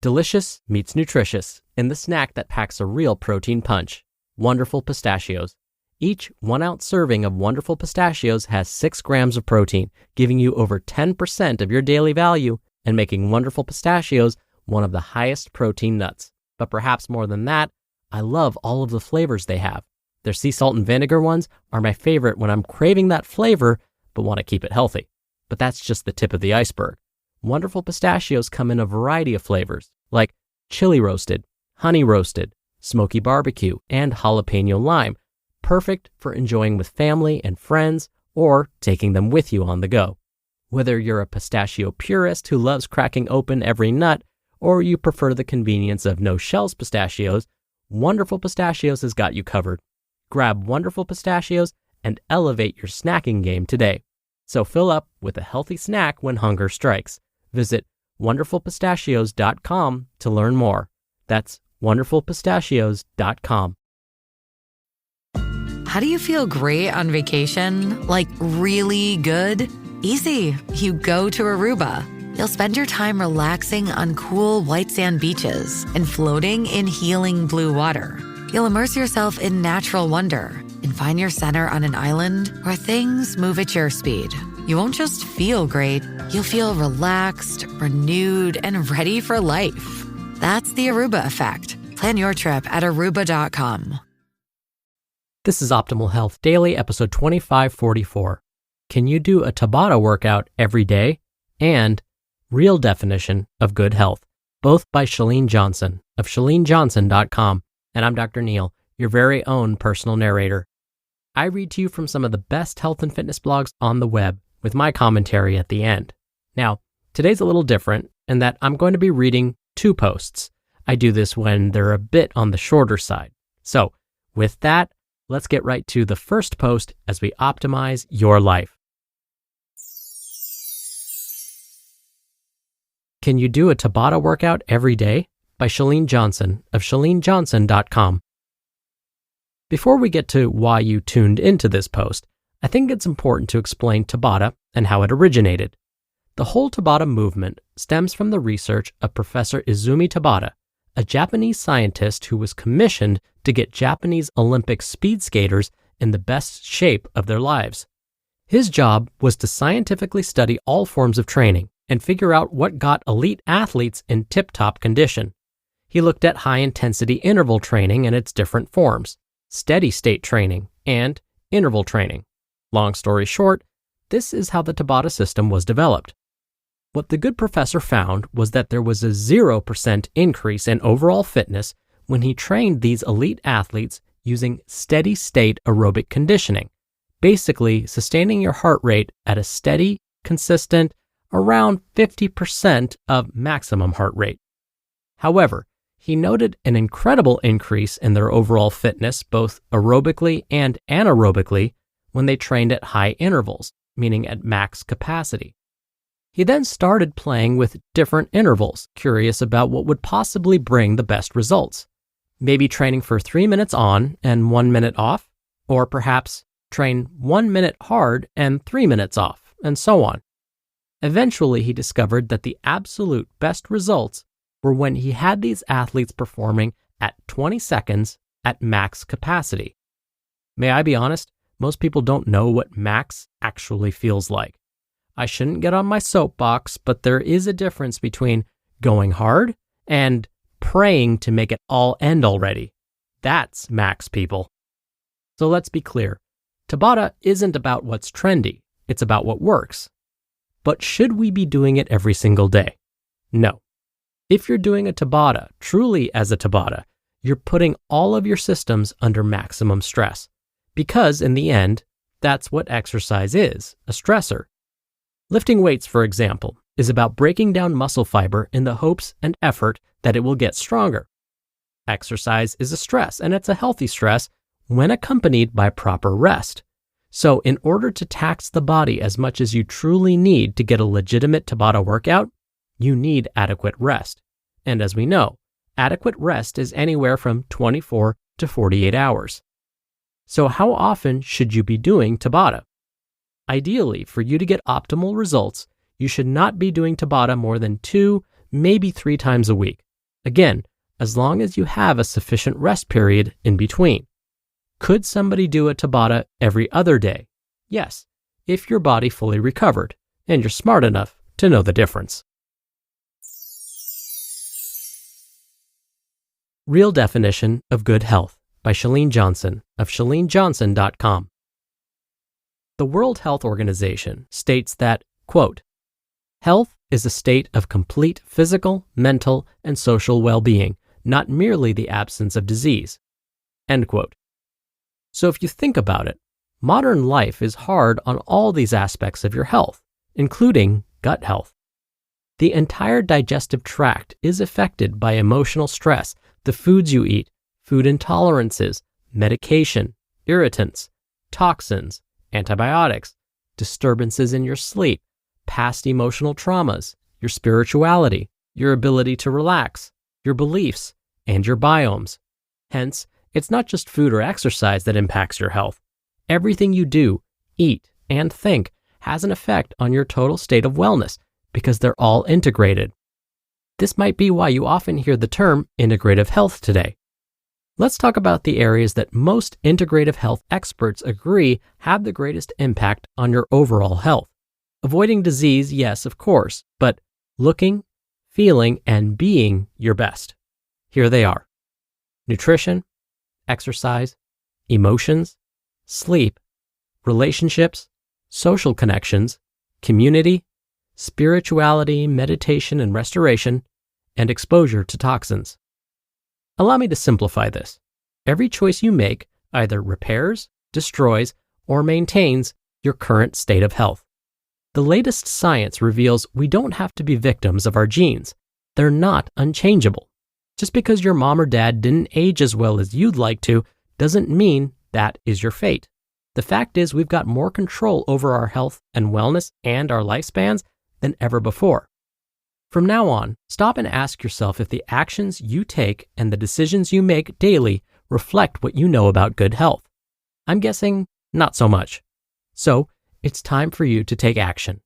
Delicious meets nutritious in the snack that packs a real protein punch. Wonderful Pistachios. Each 1-ounce serving of Wonderful Pistachios has 6 grams of protein, giving you over 10% of your daily value and making Wonderful Pistachios one of the highest protein nuts. But perhaps more than that, I love all of the flavors they have. Their sea salt and vinegar ones are my favorite when I'm craving that flavor but want to keep it healthy. But that's just the tip of the iceberg. Wonderful Pistachios come in a variety of flavors, like chili roasted, honey roasted, smoky barbecue, and jalapeno lime, perfect for enjoying with family and friends or taking them with you on the go. Whether you're a pistachio purist who loves cracking open every nut, or you prefer the convenience of no-shells pistachios, Wonderful Pistachios has got you covered. Grab Wonderful Pistachios and elevate your snacking game today. So fill up with a healthy snack when hunger strikes. Visit wonderfulpistachios.com to learn more. That's wonderfulpistachios.com. How do you feel great on vacation? Like really good? Easy. You go to Aruba. You'll spend your time relaxing on cool white sand beaches and floating in healing blue water. You'll immerse yourself in natural wonder and find your center on an island where things move at your speed. You won't just feel great, you'll feel relaxed, renewed, and ready for life. That's the Aruba effect. Plan your trip at aruba.com. This is Optimal Health Daily, episode 2544. Can you do a Tabata workout every day? And Real Definition of Good Health, both by Chalene Johnson of chalenejohnson.com. And I'm Dr. Neil, your very own personal narrator. I read to you from some of the best health and fitness blogs on the web with my commentary at the end. Now, today's a little different in that I'm going to be reading 2 posts. I do this when they're a bit on the shorter side. So, with that, let's get right to the first post as we optimize your life. Can you do a Tabata workout every day? By Chalene Johnson of chalenejohnson.com. Before we get to why you tuned into this post, I think it's important to explain Tabata and how it originated. The whole Tabata movement stems from the research of Professor Izumi Tabata, a Japanese scientist who was commissioned to get Japanese Olympic speed skaters in the best shape of their lives. His job was to scientifically study all forms of training and figure out what got elite athletes in tip-top condition. He looked at high-intensity interval training and its different forms, steady-state training, and interval training. Long story short, this is how the Tabata system was developed. What the good professor found was that there was a 0% increase in overall fitness when he trained these elite athletes using steady-state aerobic conditioning, basically sustaining your heart rate at a steady, consistent, around 50% of maximum heart rate. However, he noted an incredible increase in their overall fitness, both aerobically and anaerobically, when they trained at high intervals, meaning at max capacity. He then started playing with different intervals, curious about what would possibly bring the best results. Maybe training for 3 minutes on and 1 minute off, or perhaps train 1 minute hard and 3 minutes off, and so on. Eventually, he discovered that the absolute best results were when he had these athletes performing at 20 seconds at max capacity. May I be honest? Most people don't know what max actually feels like. I shouldn't get on my soapbox, but there is a difference between going hard and praying to make it all end already. That's max, people. So let's be clear. Tabata isn't about what's trendy. It's about what works. But should we be doing it every single day? No. If you're doing a Tabata truly as a Tabata, you're putting all of your systems under maximum stress. Because in the end, that's what exercise is, a stressor. Lifting weights, for example, is about breaking down muscle fiber in the hopes and effort that it will get stronger. Exercise is a stress, and it's a healthy stress when accompanied by proper rest. So in order to tax the body as much as you truly need to get a legitimate Tabata workout, you need adequate rest. And as we know, adequate rest is anywhere from 24 to 48 hours. So how often should you be doing Tabata? Ideally, for you to get optimal results, you should not be doing Tabata more than 2, maybe 3 times a week. Again, as long as you have a sufficient rest period in between. Could somebody do a Tabata every other day? Yes, if your body fully recovered and you're smart enough to know the difference. Real Definition of Good Health by Chalene Johnson of ChaleneJohnson.com. The World Health Organization states that, quote, health is a state of complete physical, mental, and social well-being, not merely the absence of disease, end quote. So if you think about it, modern life is hard on all these aspects of your health, including gut health. The entire digestive tract is affected by emotional stress, the foods you eat, food intolerances, medication, irritants, toxins, antibiotics, disturbances in your sleep, past emotional traumas, your spirituality, your ability to relax, your beliefs, and your biomes. Hence, it's not just food or exercise that impacts your health. Everything you do, eat, and think has an effect on your total state of wellness because they're all integrated. This might be why you often hear the term integrative health today. Let's talk about the areas that most integrative health experts agree have the greatest impact on your overall health. Avoiding disease, yes, of course, but looking, feeling, and being your best. Here they are: nutrition, exercise, emotions, sleep, relationships, social connections, community, spirituality, meditation and restoration, and exposure to toxins. Allow me to simplify this. Every choice you make either repairs, destroys, or maintains your current state of health. The latest science reveals we don't have to be victims of our genes. They're not unchangeable. Just because your mom or dad didn't age as well as you'd like to doesn't mean that is your fate. The fact is we've got more control over our health and wellness and our lifespans than ever before. From now on, stop and ask yourself if the actions you take and the decisions you make daily reflect what you know about good health. I'm guessing not so much. So, it's time for you to take action.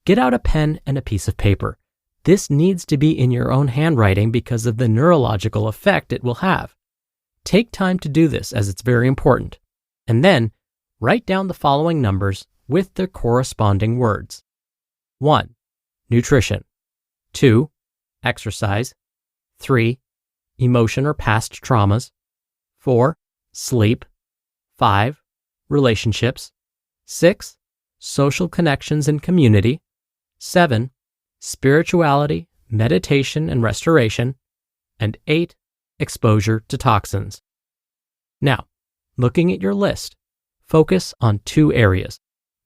Get out a pen and a piece of paper. This needs to be in your own handwriting because of the neurological effect it will have. Take time to do this as it's very important. And then, write down the following numbers with their corresponding words. 1. Nutrition. 2. Exercise. 3. Emotion or past traumas. 4. Sleep. 5. Relationships. 6. Social connections and community. 7. Spirituality, meditation and restoration. And 8. Exposure to toxins. Now, looking at your list, focus on 2 areas.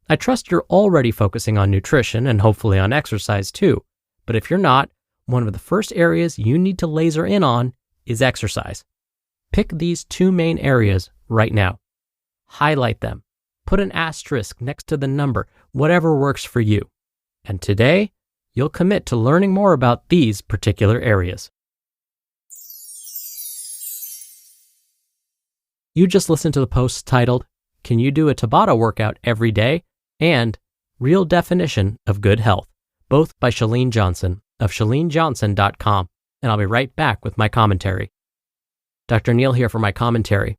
I trust you're already focusing on nutrition and hopefully on exercise too. But if you're not, one of the first areas you need to laser in on is exercise. Pick these 2 main areas right now. Highlight them. Put an asterisk next to the number, whatever works for you. And today, you'll commit to learning more about these particular areas. You just listened to the posts titled, "Can You Do a Tabata Workout Every Day?" and "Real Definition of Good Health," both by Chalene Johnson of ChaleneJohnson.com, and I'll be right back with my commentary. Dr. Neal here for my commentary.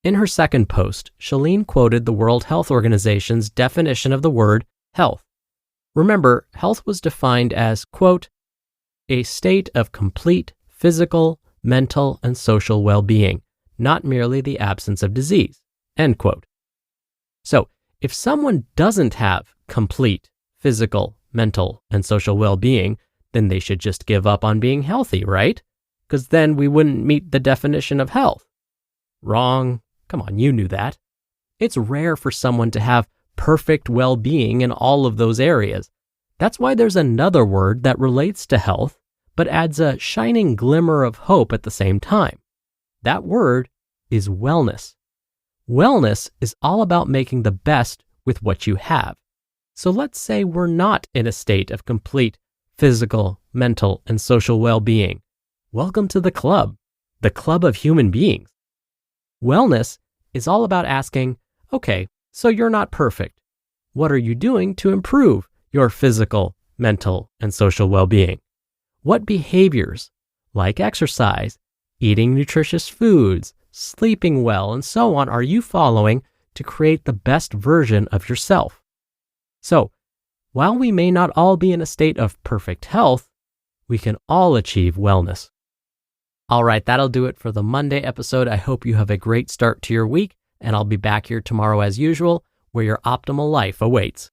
In her second post, Chalene quoted the World Health Organization's definition of the word health. Remember, health was defined as, quote, a state of complete physical, mental, and social well-being, not merely the absence of disease, end quote. So, if someone doesn't have complete physical, mental, and social well-being, then they should just give up on being healthy, right? Because then we wouldn't meet the definition of health. Wrong. Come on, you knew that. It's rare for someone to have perfect well-being in all of those areas. That's why there's another word that relates to health, but adds a shining glimmer of hope at the same time. That word is wellness. Wellness is all about making the best with what you have. So let's say we're not in a state of complete physical, mental, and social well-being. Welcome to the club of human beings. Wellness is all about asking, okay, so you're not perfect. What are you doing to improve your physical, mental, and social well-being? What behaviors, like exercise, eating nutritious foods, sleeping well, and so on, are you following to create the best version of yourself? So, while we may not all be in a state of perfect health, we can all achieve wellness. All right, that'll do it for the Monday episode. I hope you have a great start to your week, and I'll be back here tomorrow as usual, where your optimal life awaits.